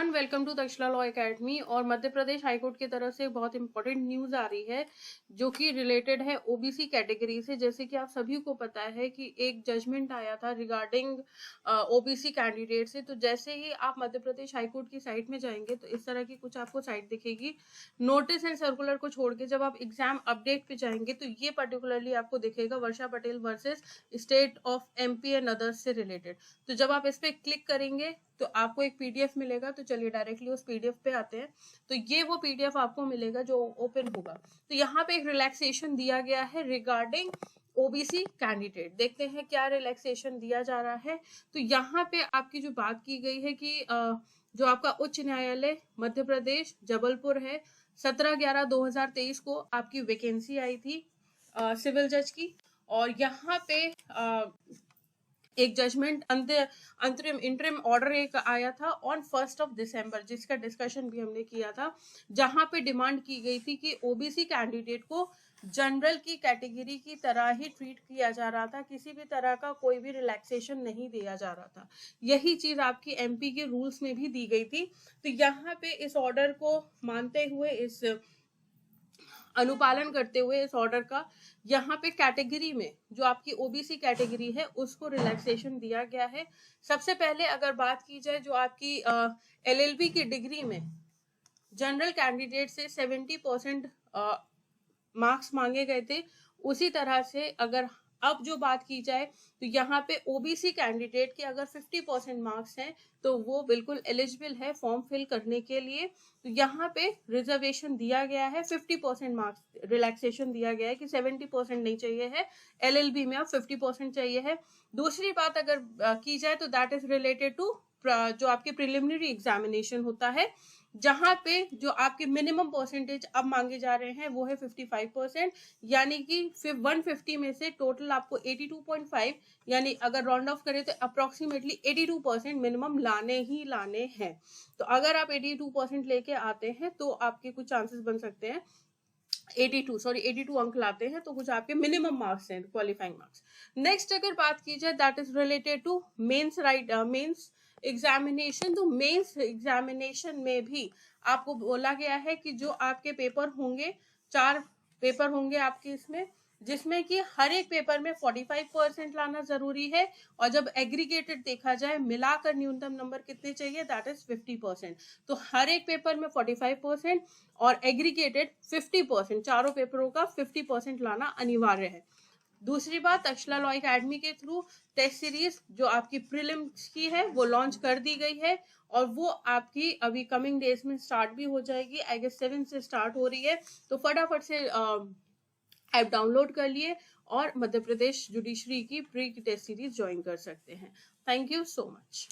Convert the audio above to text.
Everyone, welcome to Takshashila Law Academy. और मध्य प्रदेश high court की तरफ से बहुत इंपॉर्टेंट न्यूज आ रही है जो कि रिलेटेड है ओबीसी कैटेगरी से। जैसे कि आप सभी को पता है कि एक जजमेंट आया था रिगार्डिंग ओबीसी कैंडिडेट से। तो जैसे ही आप मध्य प्रदेश हाईकोर्ट की साइट में जाएंगे तो इस तरह की कुछ आपको साइट दिखेगी। नोटिस एंड सर्कुलर को छोड़ के जब आप एग्जाम अपडेट पे जाएंगे तो ये पर्टिकुलरली आपको दिखेगा Varsha Patel versus state of MP and others से रिलेटेड। तो जब आप इस पे क्लिक करेंगे तो आपको एक पीडीएफ मिलेगा। तो चलिए डायरेक्टली उस पीडीएफ पे आते हैं। तो ये वो पीडीएफ आपको मिलेगा जो ओपन होगा। तो यहाँ पे एक रिलैक्सेशन दिया गया है रिगार्डिंग ओबीसी कैंडिडेट। देखते हैं क्या रिलैक्सेशन दिया जा रहा है। तो यहाँ पे आपकी जो बात की गई है कि जो आपका उच्च न्यायालय मध्य प्रदेश जबलपुर है, 17/11/2023 को आपकी वैकेंसी आई थी सिविल जज की। और यहाँ पे एक जजमेंट अंतरिम इंटरिम ऑर्डर एक आया था ऑन 1 दिसंबर, जिसका डिस्कशन भी हमने किया था, जहां पे डिमांड की गई थी कि ओबीसी कैंडिडेट को जनरल की कैटेगरी की तरह ही ट्रीट किया जा रहा था, किसी भी तरह का कोई भी रिलैक्सेशन नहीं दिया जा रहा था। यही चीज आपकी एमपी के रूल्स में भी दी गई थी। तो यहाँ पे इस ऑर्डर को मानते हुए, इस अनुपालन करते हुए इस ऑर्डर का, यहाँ पे कैटेगरी में जो आपकी ओबीसी कैटेगरी है उसको रिलैक्सेशन दिया गया है। सबसे पहले अगर बात की जाए, जो आपकी एलएलबी की डिग्री में जनरल कैंडिडेट से 70% मार्क्स मांगे गए थे, उसी तरह से अगर अब जो बात की जाए तो यहाँ पे ओबीसी कैंडिडेट के अगर 50% मार्क्स हैं तो वो बिल्कुल एलिजिबल है फॉर्म फिल करने के लिए। तो यहाँ पे रिजर्वेशन दिया गया है, 50% मार्क्स रिलैक्सेशन दिया गया है कि 70% नहीं चाहिए है, एलएलबी में अब 50% चाहिए है। दूसरी बात अगर की जाए तो दैट इज रिलेटेड टू जो आपके प्रिलिमिनरी एग्जामिनेशन होता है, जहां पे जो आपके मिनिमम परसेंटेज अब मांगे जा रहे हैं वो है 55%। यानी कि 150 में से टोटल आपको 82.5, यानी अगर राउंड ऑफ करें तो अप्रोक्सीमेटली 82% मिनिमम लाने ही लाने हैं। तो अगर आप 82% लेके आते हैं तो आपके कुछ चांसेस बन सकते हैं, 82 अंक लाते हैं तो कुछ आपके मिनिमम मार्क्स हैं, क्वालिफाइंग मार्क्स। नेक्स्ट अगर बात की जाए that is related to mains mains examination. तो मेंस एग्जामिनेशन में भी आपको बोला गया है कि जो आपके पेपर होंगे, 4 पेपर होंगे आपके इसमें, जिसमें कि हर एक पेपर में 45% लाना जरूरी है। और जब एग्रीगेटेड देखा जाए, मिलाकर न्यूनतम नंबर कितने चाहिए, दैट इज 50%। तो हर एक पेपर में 45% और एग्रीगेटेड 50%, चारों पेपरों का 50% लाना अनिवार्य है। दूसरी बात, तक्षशिला लॉ एकेडमी के थ्रू टेस्ट सीरीज जो आपकी प्रीलिम्स की है वो लॉन्च कर दी गई है और वो आपकी अभी कमिंग डेज में स्टार्ट भी हो जाएगी। आई गेस 7 से स्टार्ट हो रही है। तो फटाफट से ऐप डाउनलोड कर लिए और मध्य प्रदेश जुडिशरी की प्री टेस्ट सीरीज ज्वाइन कर सकते हैं। Thank you so much.